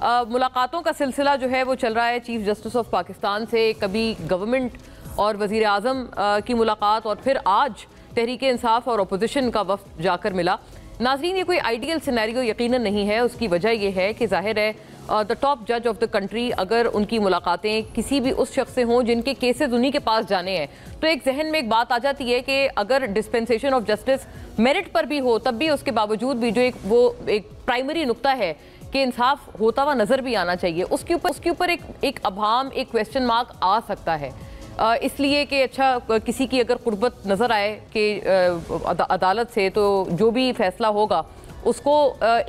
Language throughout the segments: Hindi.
मुलाकातों का सिलसिला जो है वो चल रहा है चीफ जस्टिस ऑफ पाकिस्तान से। कभी गवर्नमेंट और वज़ीर आज़म की मुलाकात और फिर आज तहरीक इंसाफ और अपोजिशन का वफ्द जाकर मिला। नाज़रीन, ये कोई आइडियल सिनेरियो यकीनन नहीं है। उसकी वजह यह है कि जाहिर है द टॉप जज ऑफ द कंट्री अगर उनकी मुलाकातें किसी भी उस शख्स से हों जिनके केसेस उन्हीं के पास जाने हैं, तो एक जहन में एक बात आ जाती है कि अगर डिस्पेंसेशन ऑफ जस्टिस मेरिट पर भी हो तब भी उसके बावजूद भी जो एक प्राइमरी नुक्ता है कि इंसाफ होता हुआ नज़र भी आना चाहिए, उसके ऊपर एक अभाम, एक क्वेश्चन मार्क आ सकता है। इसलिए कि अच्छा किसी की अगर कुर्बत नज़र आए कि अदालत से, तो जो भी फैसला होगा उसको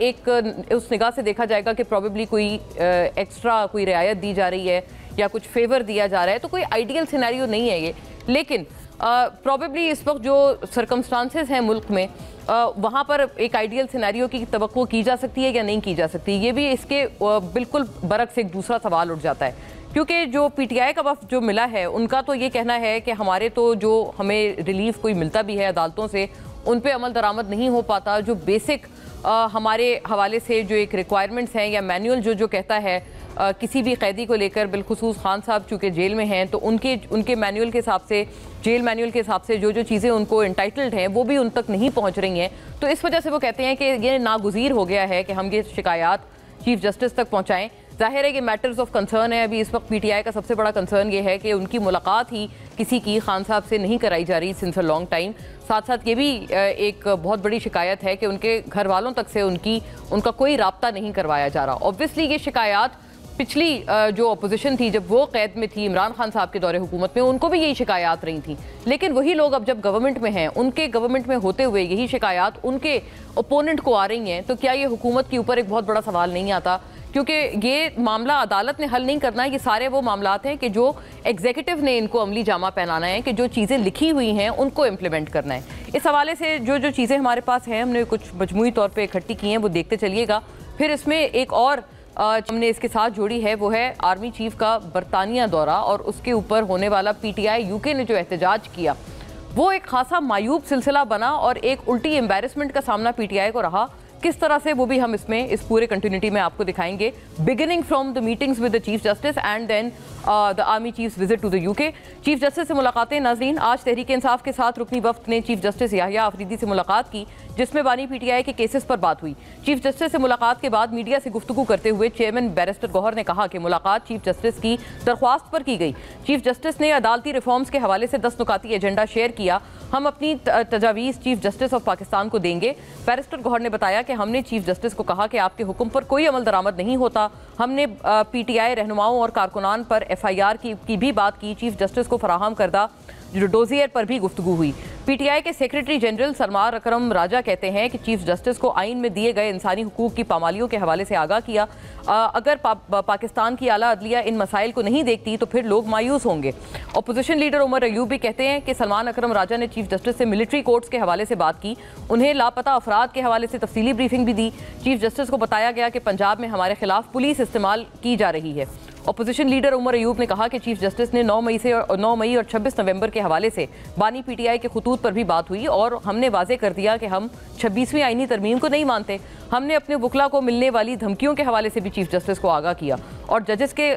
एक उस निगाह से देखा जाएगा कि प्रॉबेबली कोई एक्स्ट्रा कोई रियायत दी जा रही है या कुछ फेवर दिया जा रहा है। तो कोई आइडियल सिनेरियो नहीं है ये, लेकिन प्रॉबेबली इस वक्त जो सर्कमस्टांसेस हैं मुल्क में वहाँ पर एक आइडियल सिनेरियो की तवक्को की जा सकती है या नहीं की जा सकती, ये भी इसके बिल्कुल बरक्स एक दूसरा सवाल उठ जाता है। क्योंकि जो पीटीआई का वफ्द जो मिला है उनका तो ये कहना है कि हमारे तो जो हमें रिलीफ कोई मिलता भी है अदालतों से उन पे अमल दरामद नहीं हो पाता। जो बेसिक हमारे हवाले से जो एक रिक्वायरमेंट्स हैं या मैनुअल जो कहता है किसी भी कैदी को लेकर, बिलखुसूस खान साहब चूँकि जेल में हैं तो उनके मैनुअल के हिसाब से, जेल मैनुअल के हिसाब से जो चीज़ें उनको इंटाइटल्ड हैं वो भी उन तक नहीं पहुँच रही हैं। तो इस वजह से वो कहते हैं कि ये नागुज़ीर हो गया है कि हम ये शिकायत चीफ जस्टिस तक पहुँचाएँ। जाहिर है कि मैटर्स ऑफ कंसर्न है। अभी इस वक्त पीटीआई का सबसे बड़ा कंसर्न ये है कि उनकी मुलाकात ही किसी की खान साहब से नहीं कराई जा रही सिंस अ लॉन्ग टाइम। साथ साथ ये भी एक बहुत बड़ी शिकायत है कि उनके घर वालों तक से उनका कोई राब्ता नहीं करवाया जा रहा। ऑब्वियसली ये शिकायत पिछली जो अपोजिशन थी जब वो कैद में थी इमरान खान साहब के दौरे हुकूमत में, उनको भी यही शिकायत रही थी। लेकिन वही लोग अब जब गवर्नमेंट में हैं, उनके गवर्नमेंट में होते हुए यही शिकायत उनके ओपोनेंट को आ रही हैं, तो क्या ये हुकूमत के ऊपर एक बहुत बड़ा सवाल नहीं आता? क्योंकि ये मामला अदालत ने हल नहीं करना है, ये सारे वो मामलात हैं कि जो एग्जीक्यूटिव ने इनको अमली जामा पहनाना है, कि जो चीज़ें लिखी हुई हैं उनको इम्प्लीमेंट करना है। इस हवाले से जो चीज़ें हमारे पास हैं हमने कुछ मजमूई तौर पे इकट्ठी की हैं, वो देखते चलिएगा। फिर इसमें एक और हमने इसके साथ जोड़ी है, वो है आर्मी चीफ का बरतानिया दौरा और उसके ऊपर होने वाला पीटीआई यूके ने जो एहतजाज किया वो एक खासा मायूब सिलसिला बना और एक उल्टी एम्बेरसमेंट का सामना पीटीआई को रहा। किस तरह से वो भी हम इसमें इस पूरे कंटिन्यूटी में आपको दिखाएंगे, beginning from the meetings with the chief justice and then the army chief's visit to the UK. Chief justice से मुलाकातें। नाज़रीन, आज तहरीक इंसाफ के साथ रुकनी वफ्द ने चीफ जस्टिस याहिया आफरीदी से मुलाकात की, जिसमें बानी पीटीआई के केसेस पर बात हुई। चीफ जस्टिस से मुलाकात के बाद मीडिया से गुफ्तगू करते हुए चेयरमैन बैरिस्टर गौहर ने कहा कि मुलाकात चीफ जस्टिस की दरख्वास्त पर की गई। चीफ जस्टिस ने अदालती रिफॉर्म्स के हवाले से 10 नुकाती एजेंडा शेयर किया। हम अपनी तजावीज़ चीफ जस्टिस ऑफ पाकिस्तान को देंगे। बैरिस्टर गौहर ने बताया कि हमने चीफ जस्टिस को कहा कि आपके हुक्म पर कोई अमल दरामद नहीं होता। हमने पीटीआई रहनुमाओं और कारकुनान पर एफआईआर की भी बात की। चीफ जस्टिस को फराहम करदा डोजियर पर भी गुफ्तगू हुई। पीटीआई के सेक्रेटरी जनरल सरमार अकरम राजा कहते हैं कि चीफ जस्टिस को आइन में दिए गए इंसानी हुकूक की पामालियों के हवाले से आगाह किया। अगर पाकिस्तान की आला अदलिया इन मसाइल को नहीं देखती तो फिर लोग मायूस होंगे। अपोजिशन लीडर उमर अयूब भी कहते हैं कि सलमान अकरम राजा ने चीफ जस्टिस से मिलिट्री कोर्ट्स के हवाले से बात की, उन्हें लापता अफराद के हवाले से तफसीली ब्रीफिंग भी दी। चीफ जस्टिस को बताया गया कि पंजाब में हमारे खिलाफ पुलिस इस्तेमाल की जा रही है। अपोजिशन लीडर उमर अयूब ने कहा कि चीफ जस्टिस ने 9 मई और 26 नवंबर के हवाले से बानी पीटीआई के खतूत पर भी बात हुई और हमने वाजे कर दिया कि हम 26वीं आईनी तरमीम को नहीं मानते। हमने अपने वकला को मिलने वाली धमकियों के हवाले से भी चीफ जस्टिस को आगाह किया और जजेस के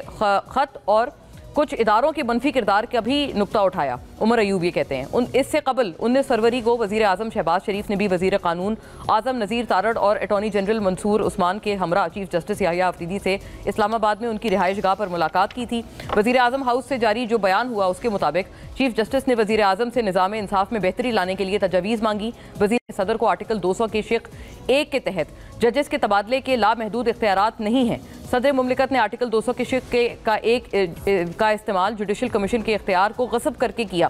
खत और कुछ इदारों के मनफी किरदार का भी नुक्ता उठाया। उमर अयूब ये कहते हैं इससे कबल 19 फरवरी को वज़ीर आज़म शहबाज शरीफ ने भी वज़ीर कानून आज़म नज़ीर तारड़ और अटॉर्नी जनरल मंसूर उस्मान के हमरा चीफ जस्टिस याहिया आफरीदी से इस्लामाबाद में उनकी रिहाइश गाह पर मुलाकात की थी। वज़ीर आज़म हाउस से जारी जो बयान हुआ उसके मुताबिक चीफ जस्टिस ने वज़ीर आज़म से निज़ाम इंसाफ में बेहतरी लाने के लिए तजावीज़ मांगी। वज़ीर सदर को आर्टिकल 200 के शिक 1 के तहत जजेस के तबादले के लामहदूद इख्तियारात नहीं हैं। सदर मुमलिकत ने आर्टिकल 200 के शिक का इस्तेमाल जुडिशल कमीशन के इख्तियार को गसब करके किया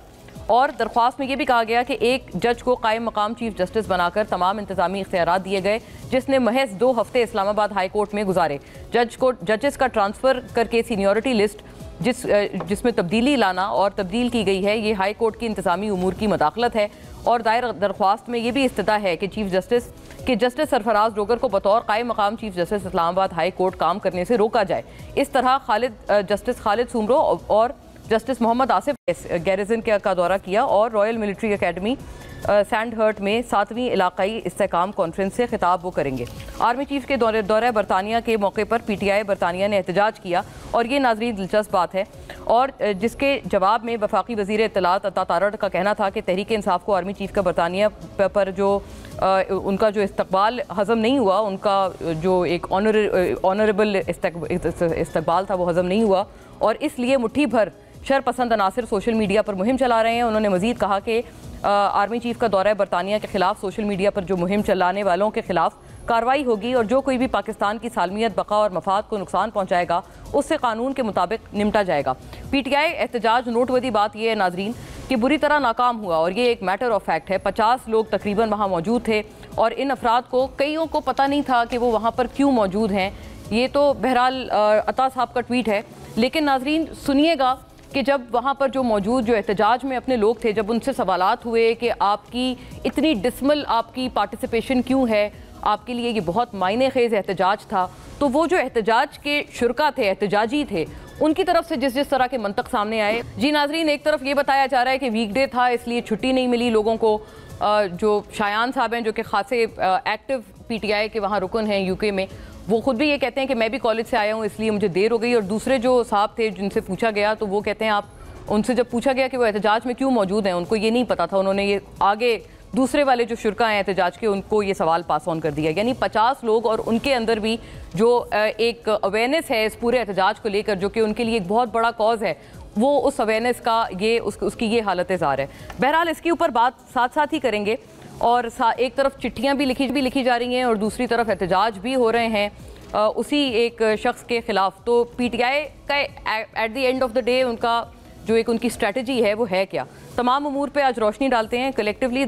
और दरख्वास्त में यह भी कहा गया कि एक जज को कायम मकाम चीफ जस्टिस बनाकर तमाम इंतजामी इख्तियारात दिए गए, जिसने महज 2 हफ्ते इस्लामाबाद हाई कोर्ट में गुजारे। जजेस का ट्रांसफ़र करके सीनियरिटी लिस्ट जिसमें तब्दीली लाना और तब्दील की गई है, ये हाई कोर्ट की इंतजामी उमूर की मदाखलत है। और दायर दरख्वास्त में ये भी इस्तदा है कि जस्टिस सरफराज डोगर को बतौर कायम मकाम chief justice Islamabad high court काम करने से रोका जाए। इस तरह जस्टिस खालिद सुमरो और जस्टिस मोहम्मद आसिफ गैरिजन का दौरा किया और रॉयल मिलिट्री अकेडमी सैंडहर्ट में 7वीं इलाकाई इस्तेहकाम कॉन्फ्रेंस से खिताब वो करेंगे। आर्मी चीफ के दौरे बरतानिया के मौके पर PTI बरतानिया ने एहतजाज किया और ये नाज़रीन दिलचस्प बात है, और जिसके जवाब में वफाकी वज़ीर इत्तलात अता तारड़ का कहना था कि तहरीक इंसाफ को आर्मी चीफ का बरतानिया पर जो उनका जो इस्तकबाल हज़म नहीं हुआ, उनका जो एक ऑनरेबल इस्तकबाल था वो हज़म नहीं हुआ, और इसलिए मुट्ठी भर शरपसंद अनासिर सोशल मीडिया पर मुहिम चला रहे हैं। उन्होंने मज़ीद कहा कि आर्मी चीफ का दौरा बरतानिया के खिलाफ सोशल मीडिया पर जो मुहिम चलाने वालों के खिलाफ कार्रवाई होगी, और जो कोई भी पाकिस्तान की सालमियत, बका और मफाद को नुकसान पहुँचाएगा उससे कानून के मुताबिक निपटा जाएगा। PTI एहतजाज नोटवर्दी बात यह है नाजरीन कि बुरी तरह नाकाम हुआ, और ये एक मैटर ऑफ फैक्ट है। 50 लोग तकरीबन वहाँ मौजूद थे, और इन अफराद को कईयों को पता नहीं था कि वो वहाँ पर क्यों मौजूद हैं। ये तो बहरहाल अता साहब का ट्वीट है, लेकिन नाजरीन सुनिएगा कि जब वहाँ पर जो मौजूद जो एहतजाज में अपने लोग थे, जब उनसे सवालात हुए कि आपकी इतनी डिसमल आपकी पार्टिसिपेशन क्यों है, आपके लिए ये बहुत मायने खेज एहतजाज था, तो वो जो एहतजाज के शुरका थे, एहतजाजी थे, उनकी तरफ से जिस तरह के मंतक सामने आए। जी नाजरीन, एक तरफ ये बताया जा रहा है कि वीकडे था इसलिए छुट्टी नहीं मिली लोगों को। जो शायान साहब हैं जो कि खासे एक्टिव PTI के वहाँ रुकन हैं UK में, वो खुद भी ये कहते हैं कि मैं भी कॉलेज से आया हूँ इसलिए मुझे देर हो गई। और दूसरे जो साहब थे जिनसे पूछा गया तो वो कहते हैं, आप उनसे जब पूछा गया कि वो एहतजाज में क्यों मौजूद हैं, उनको ये नहीं पता था। उन्होंने ये आगे दूसरे वाले जो शुरका हैं एहतजाज के, उनको ये सवाल पास ऑन कर दिया। यानी 50 लोग, और उनके अंदर भी जो एक अवेयरनेस है इस पूरे एहतजाज को लेकर, जो कि उनके लिए एक बहुत बड़ा कॉज है, वो उस अवेयरनेस का ये उसकी ये हालत ज़ार है। बहरहाल इसके ऊपर बात साथ साथ ही करेंगे, और एक तरफ चिट्ठियाँ भी लिखी जा रही हैं और दूसरी तरफ एहतजाज भी हो रहे हैं उसी एक शख्स के ख़िलाफ़। तो PTI का at the end of the day उनका जो एक उनकी स्ट्रेटजी है वो है क्या, तमाम अमूर पे आज रोशनी डालते हैं कलेक्टिवली।